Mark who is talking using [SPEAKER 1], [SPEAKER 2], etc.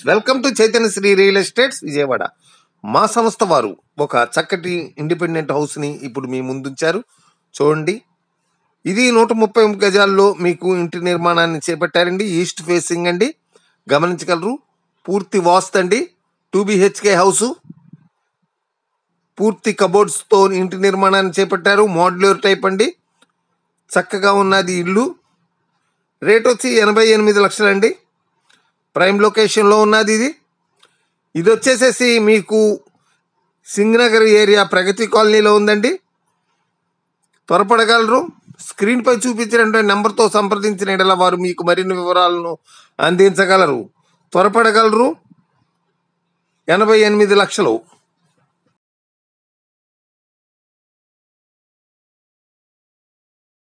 [SPEAKER 1] Welcome to Chaitanya Sri real estates Vijayawada. మా సంస్థ వారు ఒక చక్కటి ఇండిపెండెంట్ హౌస్ ని ఇప్పుడు మీ ముందుంచారు. చూడండి, ఇది 130 గజాల్లో మీకు ఇంటి నిర్మాణాన్ని చేపట్టారండి. ఈస్ట్ ఫేసింగ్ అండి, గమనించగలరు. పూర్తి వాస్తు అండి. 2 BHK హౌస్, పూర్తి కబోర్డ్స్ తో ఇంటి నిర్మాణాన్ని చేపట్టారు. మోడ్యులర్ టైప్ అండి, చక్కగా ఉన్నది ఇల్లు. రేట్ వచ్చి 88 లక్షలు అండి. ప్రైమ్ లొకేషన్లో ఉన్నది ఇది వచ్చేసేసి మీకు సింగనగర్ ఏరియా ప్రగతి కాలనీలో ఉందండి. త్వరపడగలరు. స్క్రీన్పై చూపించినటువంటి నెంబర్తో సంప్రదించిన ఎడల వారు మీకు మరిన్ని వివరాలను అందించగలరు. త్వరపడగలరు. 88 లక్షలు.